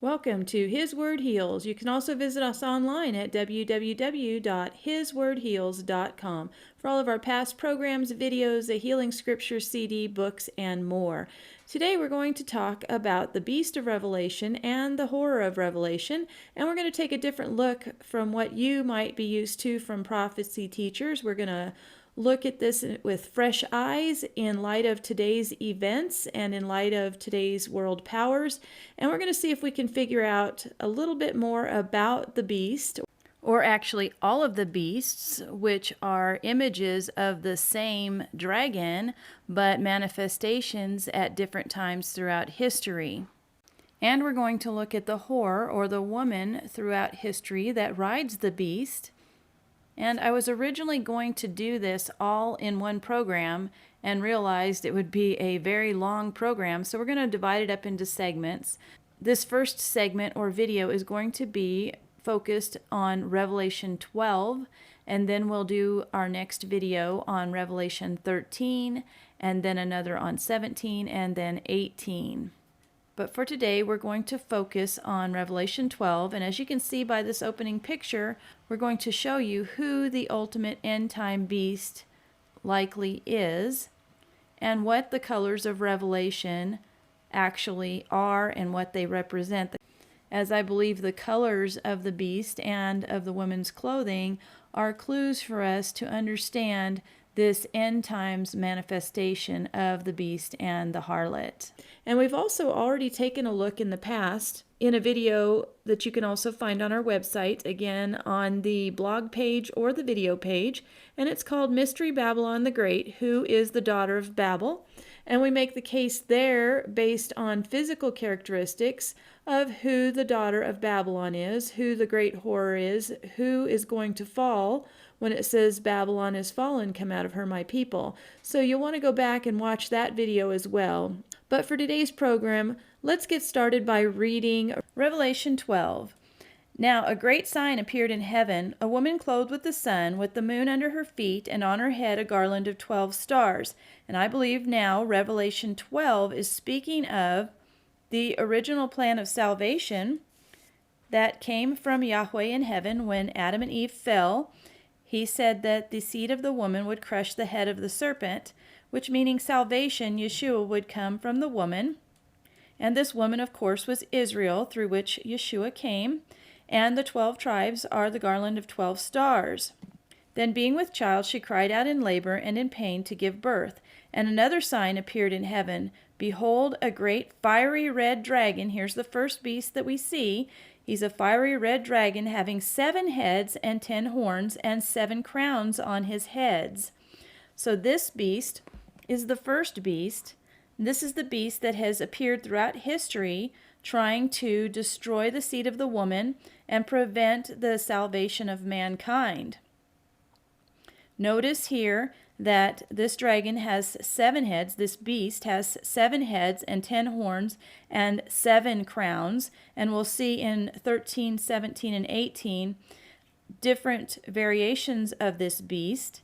Welcome to His Word Heals. You can also visit us online at www.hiswordheals.com for all of our past programs, videos, a Healing Scripture CD, books, and more. Today we're going to talk about the beast of Revelation and the horror of Revelation, and we're going to take a different look from what you might be used to from prophecy teachers. We're going to look at this with fresh eyes in light of today's events and in light of today's world powers. And we're going to see if we can figure out a little bit more about the beast, or actually all of the beasts, which are images of the same dragon, but manifestations at different times throughout history. And we're going to look at the whore, or the woman throughout history that rides the beast. And I was originally going to do this all in one program and realized it would be a very long program, so we're going to divide it up into segments. This first segment or video is going to be focused on Revelation 12, and then we'll do our next video on Revelation 13, and then another on 17, and then 18. But for today, we're going to focus on Revelation 12, and as you can see by this opening picture, we're going to show you who the ultimate end-time beast likely is, and what the colors of Revelation actually are and what they represent. As I believe the colors of the beast and of the woman's clothing are clues for us to understand this end times manifestation of the beast and the harlot. And we've also already taken a look in the past in a video that you can also find on our website, again on the blog page or the video page, and it's called Mystery Babylon the Great, Who is the Daughter of Babel? And we make the case there based on physical characteristics of who the daughter of Babylon is, who the great whore is, who is going to fall when it says Babylon is fallen, come out of her, my people. So you'll want to go back and watch that video as well. But for today's program, let's get started by reading Revelation 12. Now a great sign appeared in heaven, a woman clothed with the sun, with the moon under her feet, and on her head a garland of 12 stars. And I believe now Revelation 12 is speaking of the original plan of salvation that came from Yahweh in heaven when Adam and Eve fell. He said that the seed of the woman would crush the head of the serpent, which meaning salvation, Yeshua, would come from the woman. And this woman, of course, was Israel, through which Yeshua came. And the 12 tribes are the garland of 12 stars. Then being with child, she cried out in labor and in pain to give birth. And another sign appeared in heaven. Behold, a great fiery red dragon. Here's the first beast that we see. He's a fiery red dragon having 7 heads and 10 horns and 7 crowns on his heads. So this beast is the first beast. This is the beast that has appeared throughout history, trying to destroy the seed of the woman and prevent the salvation of mankind. Notice here that this dragon has 7 heads. This beast has 7 heads and 10 horns and 7 crowns. And we'll see in 13, 17, and 18 different variations of this beast.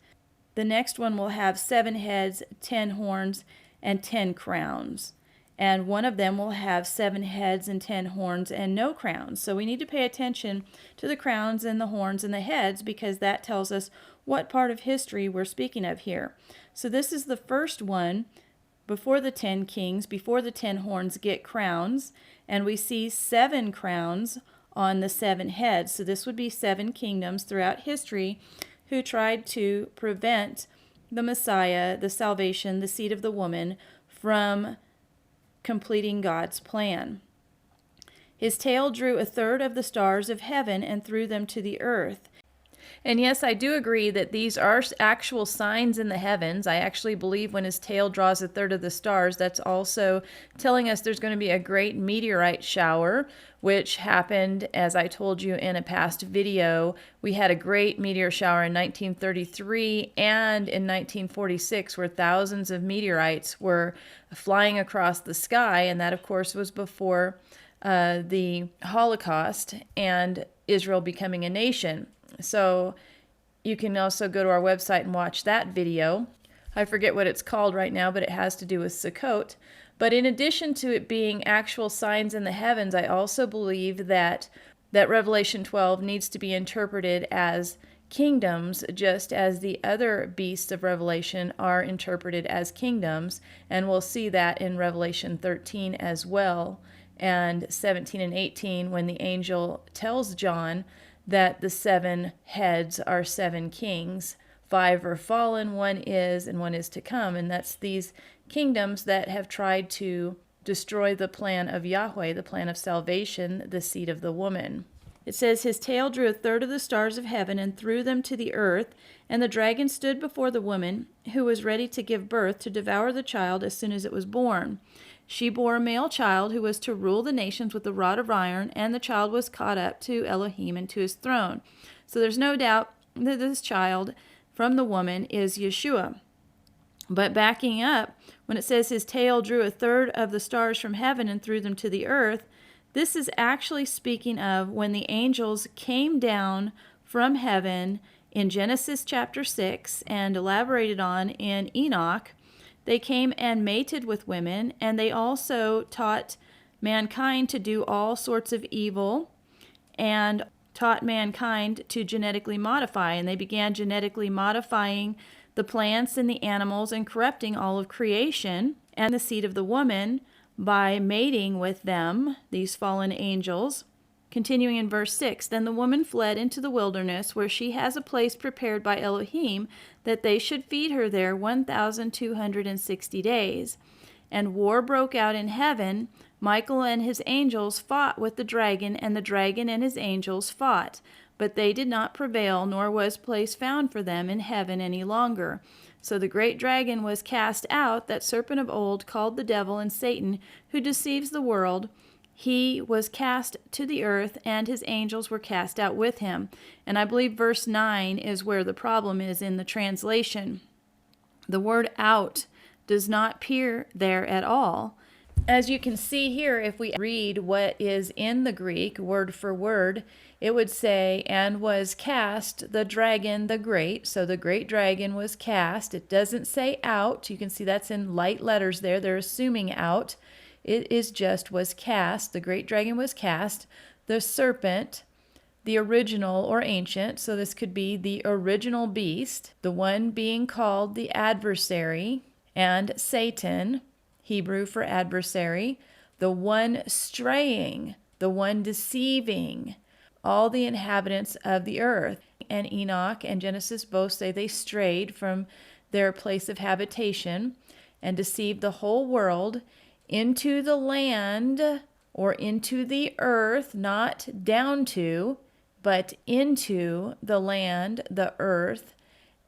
The next one will have 7 heads, 10 horns, and 10 crowns. And one of them will have 7 heads and 10 horns and no crowns. So we need to pay attention to the crowns and the horns and the heads, because that tells us what part of history we're speaking of here. So this is the first one before the 10 kings, before the 10 horns get crowns. And we see 7 crowns on the 7 heads. So this would be 7 kingdoms throughout history who tried to prevent the Messiah, the salvation, the seed of the woman, from completing God's plan. His tail drew 1/3 of the stars of heaven and threw them to the earth. And yes, I do agree that these are actual signs in the heavens. I actually believe when his tail draws 1/3 of the stars, that's also telling us there's going to be a great meteorite shower, which happened, as I told you in a past video. We had a great meteor shower in 1933 and in 1946, where thousands of meteorites were flying across the sky, and that, of course, was before the Holocaust and Israel becoming a nation. So you can also go to our website and watch that video. I forget what it's called right now, but it has to do with Sukkot. But in addition to it being actual signs in the heavens, I also believe that Revelation 12 needs to be interpreted as kingdoms, just as the other beasts of Revelation are interpreted as kingdoms. And we'll see that in Revelation 13 as well, and 17 and 18, when the angel tells John that the 7 heads are 7 kings. 5 are fallen, 1 is, and 1 is to come. And that's these kingdoms that have tried to destroy the plan of Yahweh, the plan of salvation, the seed of the woman. It says, his tail drew 1/3 of the stars of heaven and threw them to the earth, and the dragon stood before the woman, who was ready to give birth, to devour the child as soon as it was born. She bore a male child who was to rule the nations with a rod of iron, and the child was caught up to Elohim and to his throne. So there's no doubt that this child from the woman is Yeshua. But backing up, when it says his tail drew 1/3 of the stars from heaven and threw them to the earth, this is actually speaking of when the angels came down from heaven in Genesis chapter 6 and elaborated on in Enoch. They came and mated with women, and they also taught mankind to do all sorts of evil and taught mankind to genetically modify. And they began genetically modifying the plants and the animals and corrupting all of creation and the seed of the woman by mating with them, these fallen angels. Continuing in verse 6, then the woman fled into the wilderness, where she has a place prepared by Elohim, that they should feed her there 1,260 days. And war broke out in heaven. Michael and his angels fought with the dragon, and the dragon and his angels fought. But they did not prevail, nor was place found for them in heaven any longer. So the great dragon was cast out, that serpent of old, called the devil and Satan, who deceives the world. He was cast to the earth, and his angels were cast out with him. And I believe verse 9 is where the problem is in the translation. The word out does not appear there at all. As you can see here, if we read what is in the Greek, word for word, it would say, and was cast the dragon the great. So the great dragon was cast. It doesn't say out. You can see that's in light letters there. They're assuming out. It is just was cast. The great dragon was cast. The serpent, the original or ancient, so this could be the original beast, the one being called the adversary, and Satan, Hebrew for adversary, the one straying, the one deceiving all the inhabitants of the earth. And Enoch and Genesis both say they strayed from their place of habitation and deceived the whole world into the land, or into the earth, not down to, but into the land, the earth,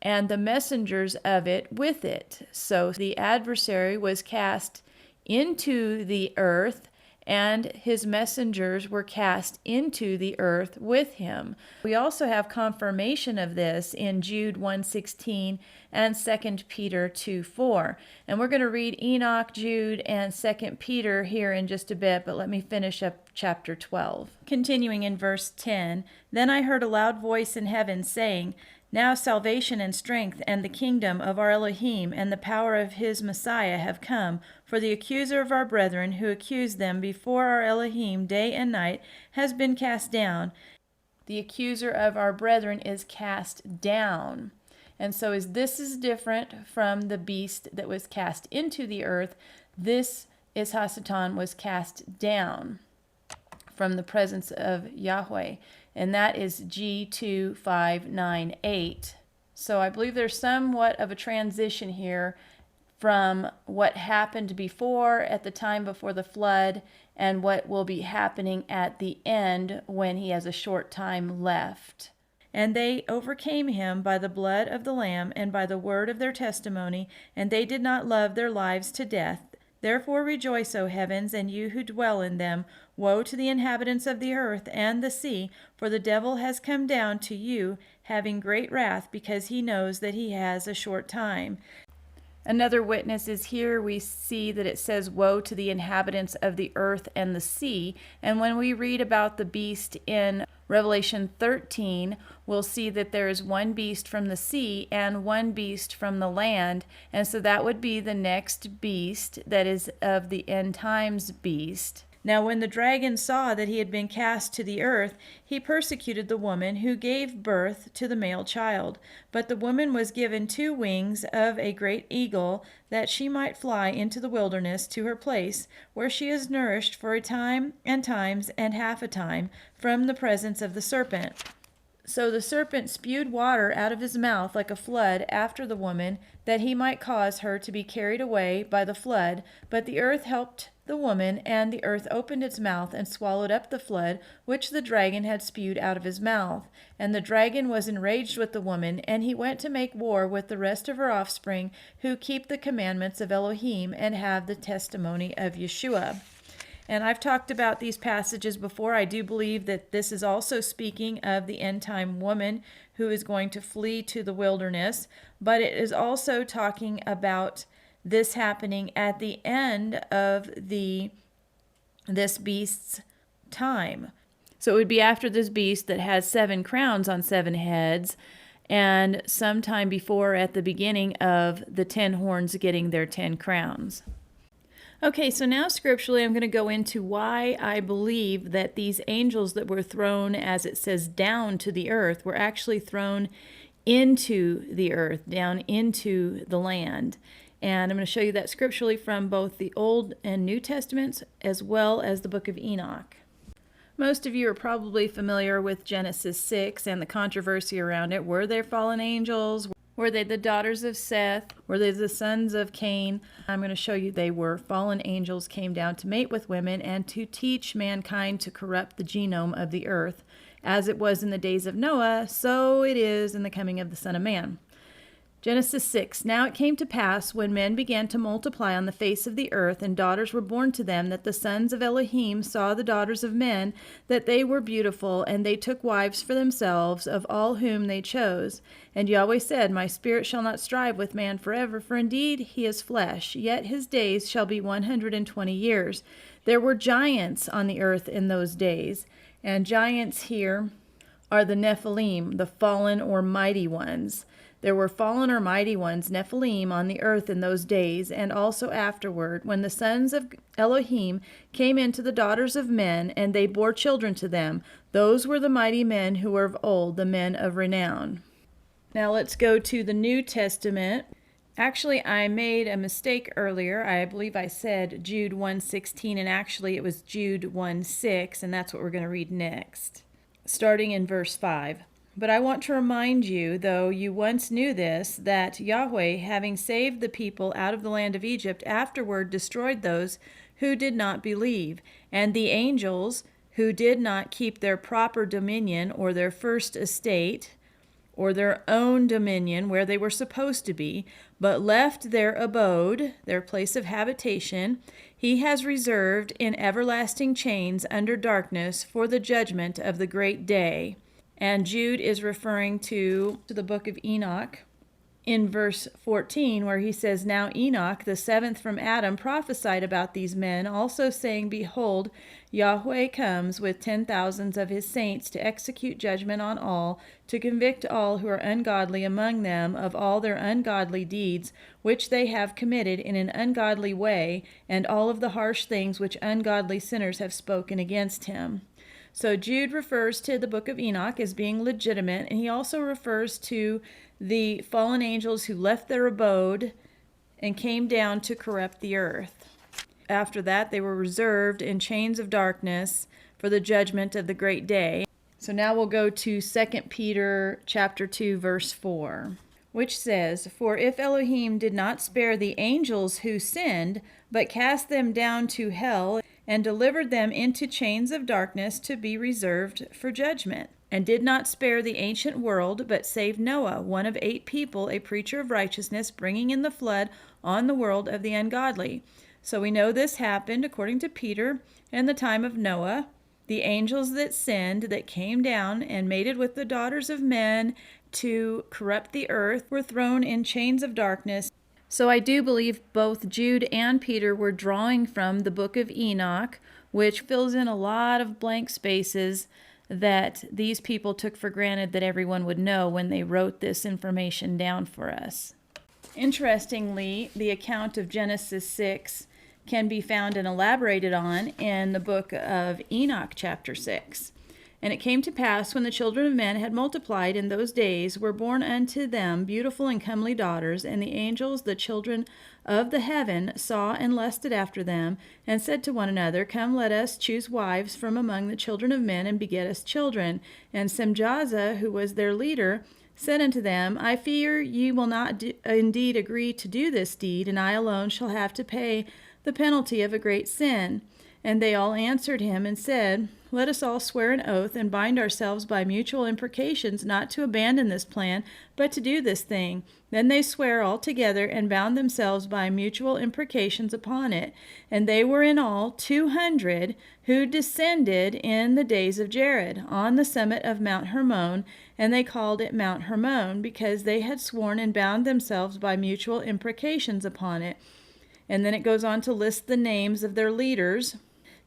and the messengers of it with it. So the adversary was cast into the earth, and his messengers were cast into the earth with him. We also have confirmation of this in Jude 1:16 and 2 Peter 2:4. And we're going to read Enoch, Jude, and 2 Peter here in just a bit, but let me finish up chapter 12. Continuing in verse 10, then I heard a loud voice in heaven saying, now salvation and strength and the kingdom of our Elohim and the power of his Messiah have come, for the accuser of our brethren, who accused them before our Elohim day and night, has been cast down. The accuser of our brethren is cast down. And so as this is different from the beast that was cast into the earth, this is Hasatan was cast down from the presence of Yahweh. And that is G2598. So I believe there's somewhat of a transition here from what happened before, at the time before the flood, and what will be happening at the end when he has a short time left. And they overcame him by the blood of the Lamb and by the word of their testimony, and they did not love their lives to death. Therefore rejoice, O heavens, and you who dwell in them. Woe to the inhabitants of the earth and the sea, for the devil has come down to you, having great wrath, because he knows that he has a short time. Another witness is here. We see that it says, "Woe to the inhabitants of the earth and the sea." And when we read about the beast in Revelation 13, we'll see that there is one beast from the sea and one beast from the land. And so that would be the next beast that is of the end times beast. Now, when the dragon saw that he had been cast to the earth, he persecuted the woman who gave birth to the male child. But the woman was given 2 wings of a great eagle, that she might fly into the wilderness to her place, where she is nourished for a time and times and half a time from the presence of the serpent. So the serpent spewed water out of his mouth like a flood after the woman, that he might cause her to be carried away by the flood. But the earth helped the woman, and the earth opened its mouth and swallowed up the flood which the dragon had spewed out of his mouth. And the dragon was enraged with the woman, and he went to make war with the rest of her offspring, who keep the commandments of Elohim and have the testimony of Yeshua. And I've talked about these passages before. I do believe that this is also speaking of the end time woman who is going to flee to the wilderness, but it is also talking about this happening at the end of this beast's time. So it would be after this beast that has 7 crowns on 7 heads, and sometime before, at the beginning of the 10 horns getting their 10 crowns. Okay, so now scripturally I'm going to go into why I believe that these angels that were thrown, as it says, down to the earth, were actually thrown into the earth, down into the land. And I'm going to show you that scripturally from both the Old and New Testaments, as well as the book of Enoch. Most of you are probably familiar with Genesis 6 and the controversy around it. Were there fallen angels? Were they the daughters of Seth? Were they the sons of Cain? I'm going to show you they were. Fallen angels came down to mate with women and to teach mankind to corrupt the genome of the earth. As it was in the days of Noah, so it is in the coming of the Son of Man. Genesis 6. Now it came to pass, when men began to multiply on the face of the earth, and daughters were born to them, that the sons of Elohim saw the daughters of men, that they were beautiful, and they took wives for themselves, of all whom they chose. And Yahweh said, My spirit shall not strive with man forever, for indeed he is flesh, yet his days shall be 120 years. There were giants on the earth in those days, and giants here are the Nephilim, the fallen or mighty ones. There were fallen or mighty ones, Nephilim, on the earth in those days, and also afterward, when the sons of Elohim came into the daughters of men, and they bore children to them. Those were the mighty men who were of old, the men of renown. Now let's go to the New Testament. Actually, I made a mistake earlier. I believe I said Jude 1:16, and actually it was Jude 1:6, and that's what we're going to read next, starting in verse 5. But I want to remind you, though you once knew this, that Yahweh, having saved the people out of the land of Egypt, afterward destroyed those who did not believe, and the angels who did not keep their proper dominion or their first estate or their own dominion where they were supposed to be, but left their abode, their place of habitation, he has reserved in everlasting chains under darkness for the judgment of the great day. And Jude is referring to the book of Enoch in verse 14, where he says, Now Enoch, the 7th from Adam, prophesied about these men, also saying, Behold, Yahweh comes with 10,000s of his saints to execute judgment on all, to convict all who are ungodly among them of all their ungodly deeds, which they have committed in an ungodly way, and all of the harsh things which ungodly sinners have spoken against him. So Jude refers to the book of Enoch as being legitimate, and he also refers to the fallen angels who left their abode and came down to corrupt the earth. After that, they were reserved in chains of darkness for the judgment of the great day. So now we'll go to 2 Peter chapter 2, verse 4, which says, For if Elohim did not spare the angels who sinned, but cast them down to hell, and delivered them into chains of darkness to be reserved for judgment, and did not spare the ancient world, but saved Noah, one of 8 people, a preacher of righteousness, bringing in the flood on the world of the ungodly. So we know this happened, according to Peter, in the time of Noah. The angels that sinned, that came down and mated with the daughters of men to corrupt the earth, were thrown in chains of darkness So I do believe both Jude and Peter were drawing from the book of Enoch, which fills in a lot of blank spaces that these people took for granted that everyone would know when they wrote this information down for us. Interestingly, the account of Genesis 6 can be found and elaborated on in the book of Enoch, chapter 6. And it came to pass, when the children of men had multiplied in those days, were born unto them beautiful and comely daughters, and the angels, the children of the heaven, saw and lusted after them, and said to one another, Come, let us choose wives from among the children of men, and beget us children. And Semjaza, who was their leader, said unto them, I fear ye will not indeed agree to do this deed, and I alone shall have to pay the penalty of a great sin. And they all answered him and said, Let us all swear an oath and bind ourselves by mutual imprecations not to abandon this plan, but to do this thing. Then they sware all together and bound themselves by mutual imprecations upon it. And they were in all 200 who descended in the days of Jared on the summit of Mount Hermon, and they called it Mount Hermon, because they had sworn and bound themselves by mutual imprecations upon it. And then it goes on to list the names of their leaders.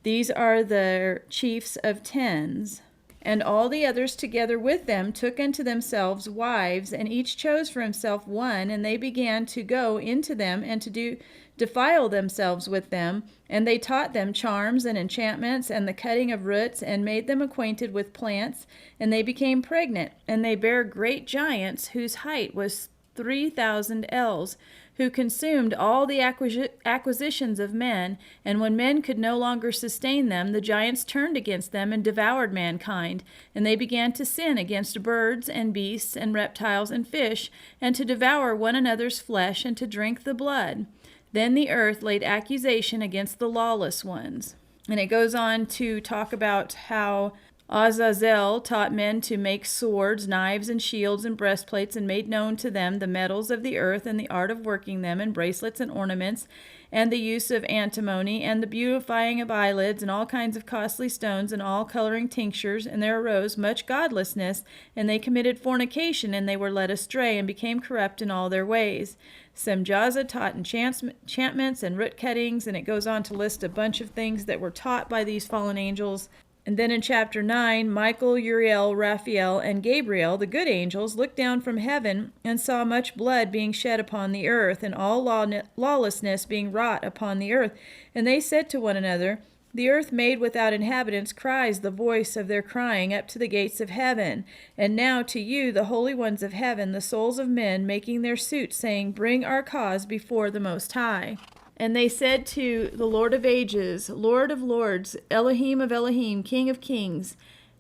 These are the chiefs of tens. And all the others together with them took unto themselves wives, and each chose for himself one, and they began to go into them and to defile themselves with them. And they taught them charms and enchantments and the cutting of roots, and made them acquainted with plants. And they became pregnant, and they bare great giants, whose height was 3,000 ells, who consumed all the acquisitions of men. And when men could no longer sustain them, the giants turned against them and devoured mankind. And they began to sin against birds and beasts and reptiles and fish, and to devour one another's flesh, and to drink the blood. Then the earth laid accusation against the lawless ones. And it goes on to talk about how Azazel taught men to make swords, knives, and shields, and breastplates, and made known to them the metals of the earth, and the art of working them, and bracelets and ornaments, and the use of antimony, and the beautifying of eyelids, and all kinds of costly stones, and all coloring tinctures. And there arose much godlessness, and they committed fornication, and they were led astray, and became corrupt in all their ways. Semjaza taught enchantments and root cuttings, and it goes on to list a bunch of things that were taught by these fallen angels. And then in chapter 9, Michael, Uriel, Raphael, and Gabriel, the good angels, looked down from heaven and saw much blood being shed upon the earth, and all lawlessness being wrought upon the earth. And they said to one another, The earth made without inhabitants cries the voice of their crying up to the gates of heaven. And now to you, the holy ones of heaven, the souls of men, making their suit, saying, Bring our cause before the Most High. And they said to the Lord of ages, Lord of lords, Elohim of Elohim, King of kings,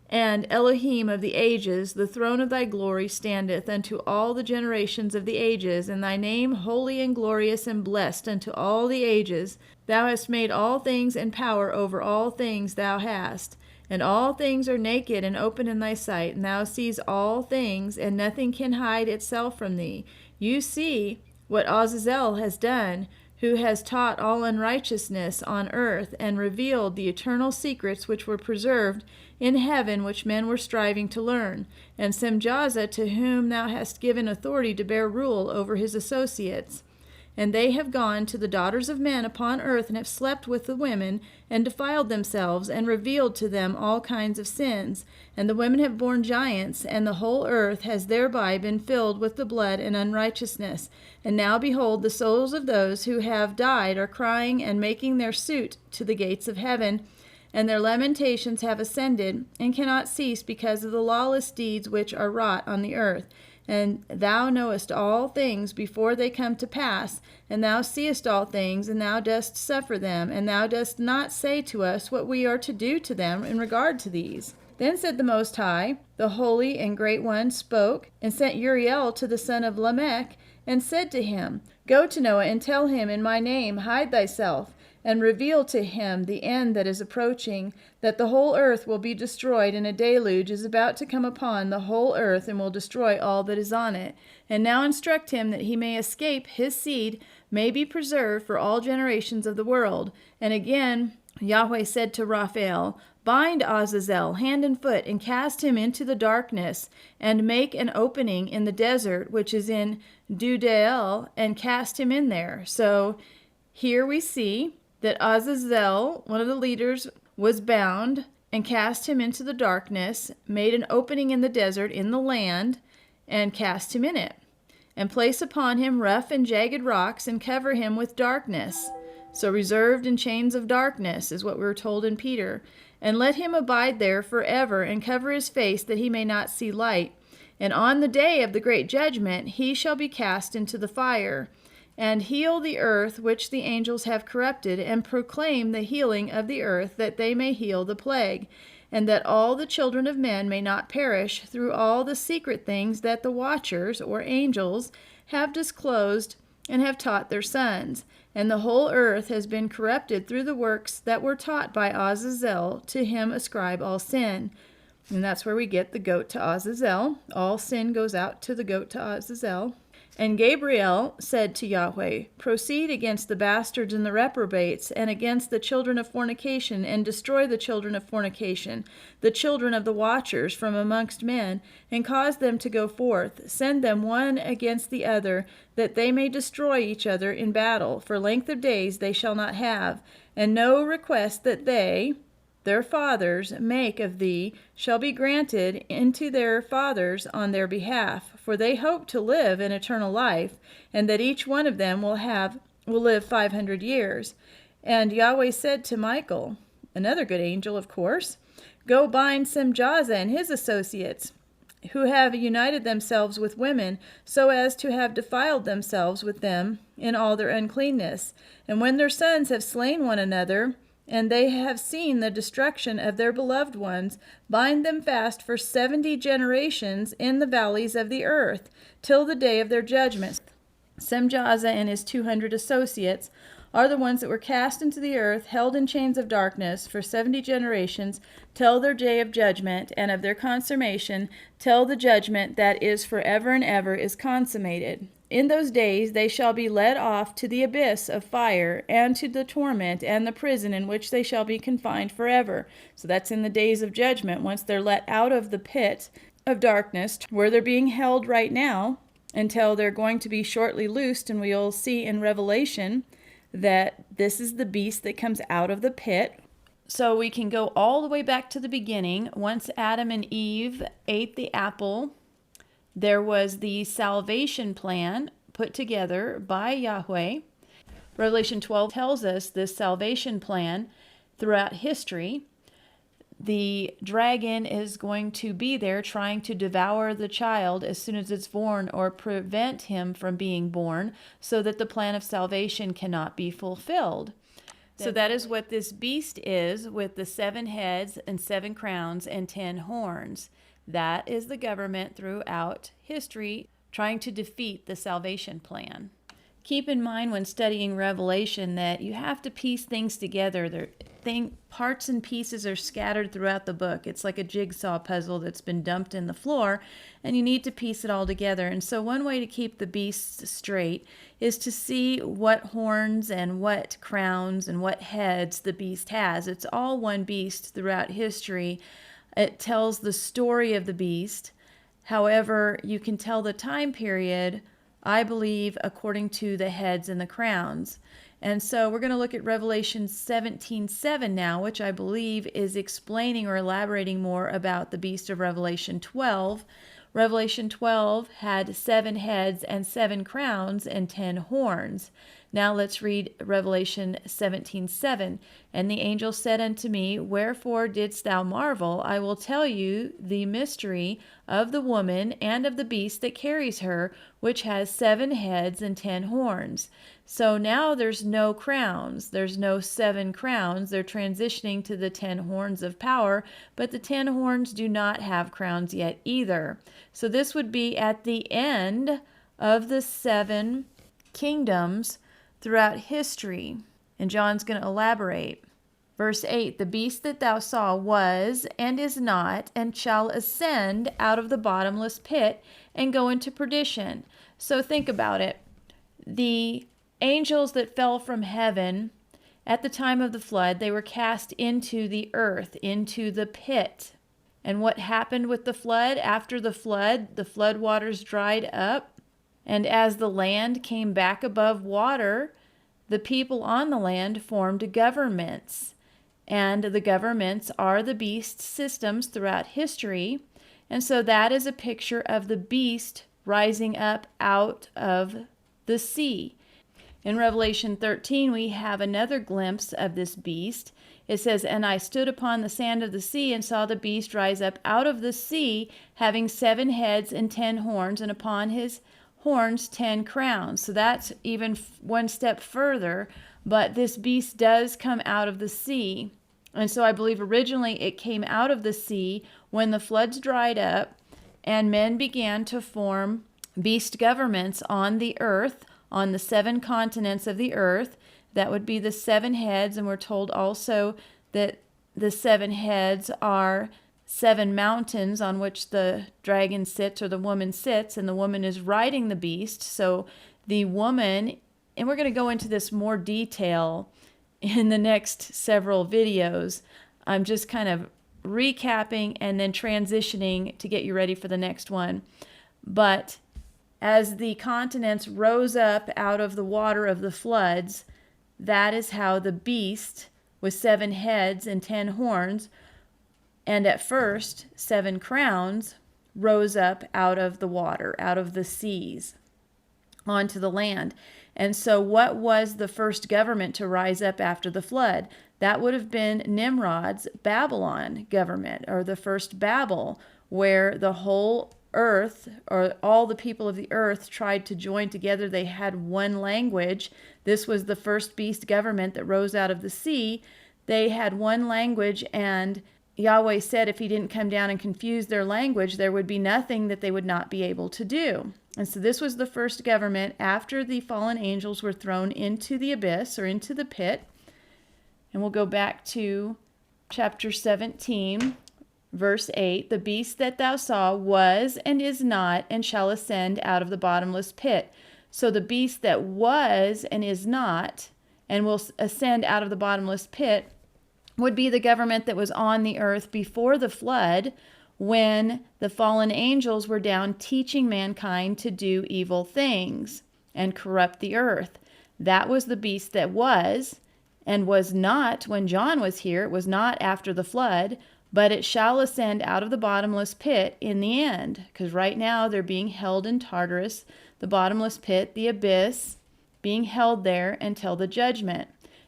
and Elohim of the ages, the throne of thy glory standeth unto all the generations of the ages, and thy name holy and glorious and blessed unto all the ages. Thou hast made all things, and power over all things thou hast. And all things are naked and open in thy sight, and thou seest all things, and nothing can hide itself from thee. You see what Azazel has done, who has taught all unrighteousness on earth, and revealed the eternal secrets which were preserved in heaven, which men were striving to learn. And Semjaza, to whom thou hast given authority to bear rule over his associates. And they have gone to the daughters of men upon earth, and have slept with the women, and defiled themselves, and revealed to them all kinds of sins. And the women have borne giants, and the whole earth has thereby been filled with the blood and unrighteousness. And now behold, the souls of those who have died are crying and making their suit to the gates of heaven, and their lamentations have ascended, and cannot cease because of the lawless deeds which are wrought on the earth. And thou knowest all things before they come to pass, and thou seest all things, and thou dost suffer them, and thou dost not say to us what we are to do to them in regard to these. Then said the Most High, the Holy and Great One, spoke, and sent Uriel to the son of Lamech, and said to him, Go to Noah, and tell him, In my name hide thyself, and reveal to him the end that is approaching, that the whole earth will be destroyed, and a deluge is about to come upon the whole earth, and will destroy all that is on it. And now instruct him that he may escape, his seed may be preserved for all generations of the world. And again Yahweh said to Raphael, Bind Azazel hand and foot, and cast him into the darkness, and make an opening in the desert, which is in Dudael, and cast him in there. So here we see that Azazel, one of the leaders, was bound and cast him into the darkness, made an opening in the desert in the land, and cast him in it, and place upon him rough and jagged rocks, and cover him with darkness. So reserved in chains of darkness is what we were told in Peter. And let him abide there forever, and cover his face, that he may not see light. And on the day of the great judgment he shall be cast into the fire. And heal the earth which the angels have corrupted, and proclaim the healing of the earth, that they may heal the plague, and that all the children of men may not perish through all the secret things that the watchers, or angels, have disclosed and have taught their sons. And the whole earth has been corrupted through the works that were taught by Azazel. To him ascribe all sin. And that's where we get the goat to Azazel. All sin goes out to the goat to Azazel. And Gabriel said to Yahweh, proceed against the bastards and the reprobates, and against the children of fornication, and destroy the children of fornication, the children of the watchers from amongst men, and cause them to go forth. Send them one against the other, that they may destroy each other in battle. For length of days they shall not have, and no request that they, their fathers, make of thee shall be granted into their fathers on their behalf, for they hope to live in eternal life, and that each one of them will live 500 years. And Yahweh said to Michael, another good angel, of course, go bind Semjaza and his associates, who have united themselves with women, so as to have defiled themselves with them in all their uncleanness. And when their sons have slain one another, and they have seen the destruction of their beloved ones, bind them fast for 70 generations in the valleys of the earth, till the day of their judgment. Semjaza and his 200 associates are the ones that were cast into the earth, held in chains of darkness for 70 generations, till their day of judgment, and of their consummation, till the judgment that is forever and ever is consummated. In those days they shall be led off to the abyss of fire, and to the torment and the prison in which they shall be confined forever. So that's in the days of judgment, once they're let out of the pit of darkness, where they're being held right now, until they're going to be shortly loosed. And we'll see in Revelation that this is the beast that comes out of the pit. So we can go all the way back to the beginning. Once Adam and Eve ate the apple, there was the salvation plan put together by Yahweh. Revelation 12 tells us this salvation plan throughout history. The dragon is going to be there trying to devour the child as soon as it's born, or prevent him from being born, so that the plan of salvation cannot be fulfilled. So that is what this beast is, with the 7 heads and 7 crowns and 10 horns. That is the government throughout history trying to defeat the salvation plan. Keep in mind when studying Revelation that you have to piece things together. Parts and pieces are scattered throughout the book. It's like a jigsaw puzzle that's been dumped in the floor, and you need to piece it all together. And so one way to keep the beasts straight is to see what horns and what crowns and what heads the beast has. It's all one beast throughout history. It tells the story of the beast. However, you can tell the time period, I believe, according to the heads and the crowns. And so we're going to look at Revelation 17:7 now, which I believe is explaining or elaborating more about the beast of Revelation 12. Revelation 12 had 7 heads and 7 crowns and 10 horns. Now let's read Revelation 17:7. And the angel said unto me, wherefore didst thou marvel? I will tell you the mystery of the woman and of the beast that carries her, which has 7 heads and 10 horns. So now there's no crowns. There's no 7 crowns. They're transitioning to the 10 horns of power, but the 10 horns do not have crowns yet either. So this would be at the end of the 7 kingdoms throughout history. And John's going to elaborate. Verse 8, the beast that thou saw was and is not, and shall ascend out of the bottomless pit and go into perdition. So think about it. The angels that fell from heaven at the time of the flood, they were cast into the earth, into the pit. And what happened with the flood? After the flood waters dried up. And as the land came back above water, the people on the land formed governments. And the governments are the beast systems throughout history. And so that is a picture of the beast rising up out of the sea. In Revelation 13, we have another glimpse of this beast. It says, "And I stood upon the sand of the sea and saw the beast rise up out of the sea, having 7 heads and 10 horns, and upon his horns 10 crowns." So that's even one step further, but this beast does come out of the sea. And so I believe originally it came out of the sea when the floods dried up and men began to form beast governments on the earth, on the 7 continents of the earth. That would be the 7 heads, and we're told also that the 7 heads are 7 mountains on which the dragon sits, or the woman sits, and the woman is riding the beast. So the woman, and we're going to go into this more detail in the next several videos. I'm just kind of recapping and then transitioning to get you ready for the next one. But as the continents rose up out of the water of the floods, that is how the beast with 7 heads and 10 horns, and at first 7 crowns, rose up out of the water, out of the seas, onto the land. And so what was the first government to rise up after the flood? That would have been Nimrod's Babylon government, or the first Babel, where the whole earth, or all the people of the earth, tried to join together. They had one language. This was the first beast government that rose out of the sea. They had one language, and Yahweh said if he didn't come down and confuse their language, there would be nothing that they would not be able to do. And so this was the first government after the fallen angels were thrown into the abyss, or into the pit. And we'll go back to chapter 17, verse 8. "The beast that thou saw was and is not, and shall ascend out of the bottomless pit." So the beast that was and is not, and will ascend out of the bottomless pit, would be the government that was on the earth before the flood, when the fallen angels were down teaching mankind to do evil things and corrupt the earth. That was the beast that was and was not when John was here. It was not after the flood, but it shall ascend out of the bottomless pit in the end. Because right now they're being held in Tartarus, the bottomless pit, the abyss, being held there until the judgment.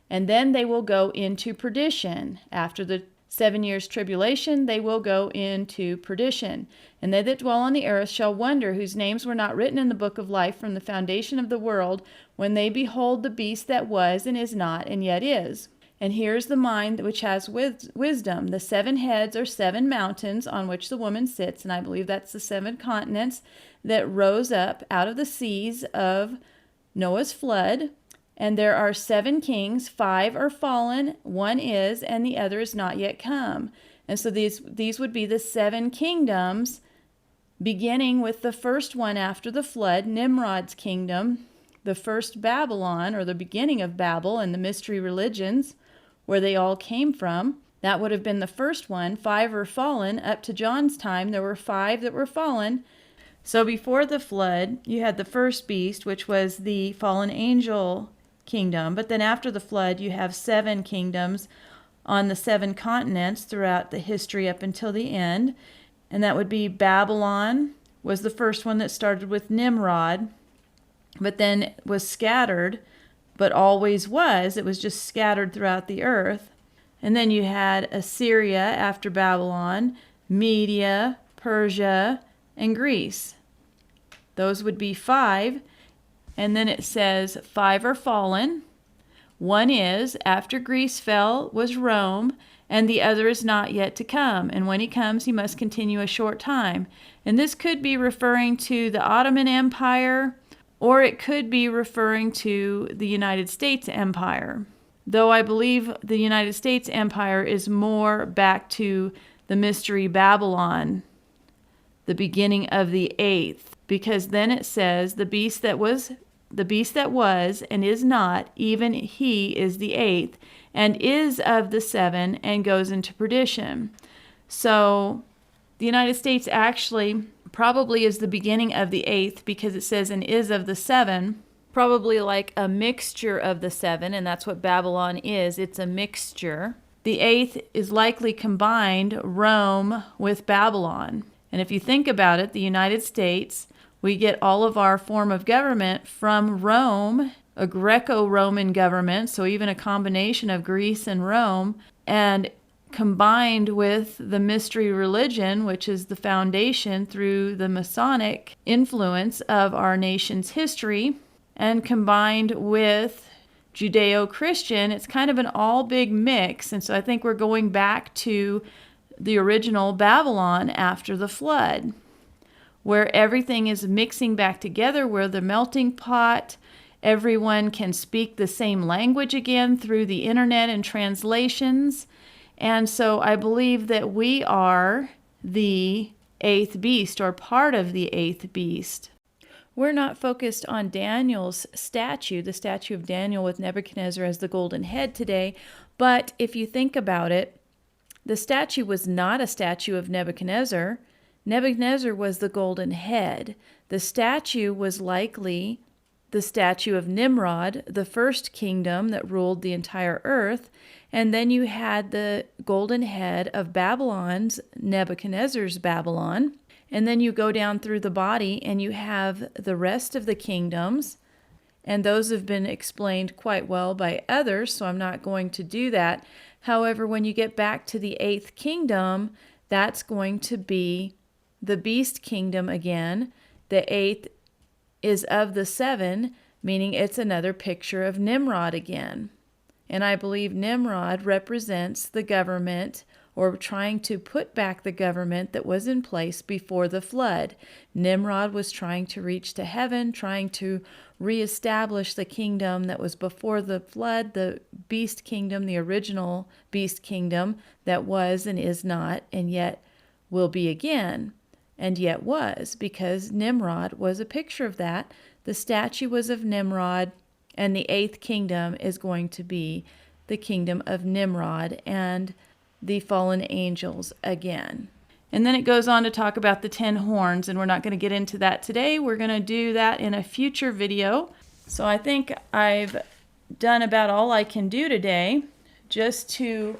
And then they will go into perdition. After the 7 years tribulation, they will go into perdition. "And they that dwell on the earth shall wonder, whose names were not written in the book of life from the foundation of the world, when they behold the beast that was and is not and yet is." And here's the mind which has wisdom. The 7 heads are 7 mountains on which the woman sits, and I believe that's the 7 continents that rose up out of the seas of Noah's flood. And there are 7 kings, 5 are fallen, 1 is, and the other is not yet come. And so these would be the 7 kingdoms, beginning with the first one after the flood, Nimrod's kingdom, the first Babylon, or the beginning of Babel and the mystery religions, where they all came from. That would have been the first one. 5 are fallen. Up to John's time, there were 5 that were fallen. So before the flood, you had the first beast, which was the fallen angel kingdom. But then after the flood, you have 7 kingdoms on the 7 continents throughout the history up until the end. And that would be Babylon was the first one that started with Nimrod, but then was scattered, but always was. It was just scattered throughout the earth. And then you had Assyria after Babylon, Media, Persia, and Greece. Those would be 5. And then it says 5 are fallen. 1 is, after Greece fell, was Rome, and the other is not yet to come. And when he comes, he must continue a short time. And this could be referring to the Ottoman Empire, or it could be referring to the United States Empire. Though I believe the United States Empire is more back to the Mystery Babylon, the beginning of the 8th, because then it says the beast that was the beast that was and is not, even he is the eighth, and is of the seven, and goes into perdition. So the United States actually probably is the beginning of the eighth, because it says, and is of the seven, probably like a mixture of the seven, and that's what Babylon is. It's a mixture. The eighth is likely combined Rome with Babylon. And if you think about it, the United States, we get all of our form of government from Rome, a Greco-Roman government, so even a combination of Greece and Rome, and combined with the mystery religion, which is the foundation through the Masonic influence of our nation's history, and combined with Judeo-Christian, it's kind of an all big mix. And so I think we're going back to the original Babylon after the flood, where everything is mixing back together, where the melting pot, everyone can speak the same language again through the internet and translations. And so I believe that we are the eighth beast, or part of the eighth beast. We're not focused on Daniel's statue, the statue of Daniel with Nebuchadnezzar as the golden head today, but if you think about it, the statue was not a statue of Nebuchadnezzar. Nebuchadnezzar was the golden head. The statue was likely the statue of Nimrod, the first kingdom that ruled the entire earth, and then you had the golden head of Babylon's, Nebuchadnezzar's Babylon. And then you go down through the body and you have the rest of the kingdoms. And those have been explained quite well by others, so I'm not going to do that. However, when you get back to the eighth kingdom, that's going to be the beast kingdom again. The eighth is of the seven, meaning it's another picture of Nimrod again. And I believe Nimrod represents the government, or trying to put back the government that was in place before the flood. Nimrod was trying to reach to heaven, trying to reestablish the kingdom that was before the flood, the beast kingdom, the original beast kingdom that was and is not, and yet will be again, and yet was, because Nimrod was a picture of that. The statue was of Nimrod, and the eighth kingdom is going to be the kingdom of Nimrod and the fallen angels again. And then it goes on to talk about the 10 horns, and we're not going to get into that today. We're going to do that in a future video. So I think I've done about all I can do today. Just to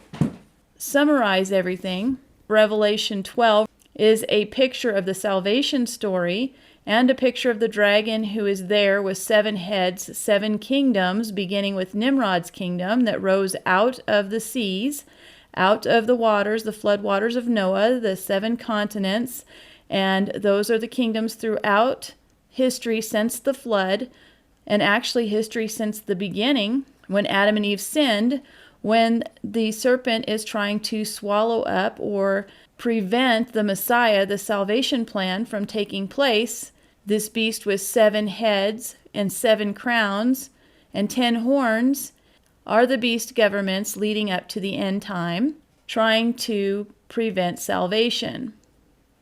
summarize everything, Revelation 12 is a picture of the salvation story and a picture of the dragon who is there with 7 heads, 7 kingdoms, beginning with Nimrod's kingdom that rose out of the seas, out of the waters, the flood waters of Noah, the 7 continents, and those are the kingdoms throughout history since the flood, and actually history since the beginning, when Adam and Eve sinned, when the serpent is trying to swallow up or prevent the Messiah, the salvation plan, from taking place. This beast with 7 heads and 7 crowns and 10 horns are the beast governments leading up to the end time, trying to prevent salvation.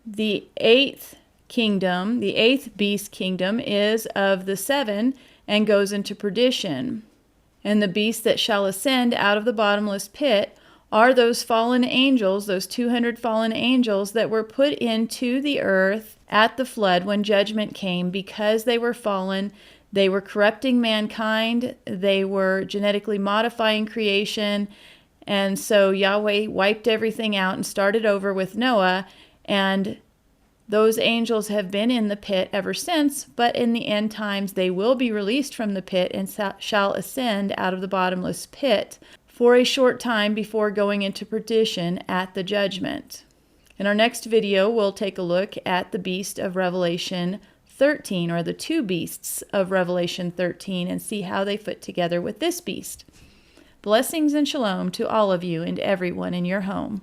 The 8th kingdom, the 8th beast kingdom, is of the 7 and goes into perdition. And the beast that shall ascend out of the bottomless pit are those fallen angels, those 200 fallen angels that were put into the earth at the flood when judgment came, because they were fallen. They were corrupting mankind. They were genetically modifying creation. And so Yahweh wiped everything out and started over with Noah. And those angels have been in the pit ever since. But in the end times, they will be released from the pit and shall ascend out of the bottomless pit for a short time before going into perdition at the judgment. In our next video, we'll take a look at the beast of Revelation 13, or the 2 beasts of Revelation 13, and see how they fit together with this beast. Blessings and shalom to all of you and everyone in your home.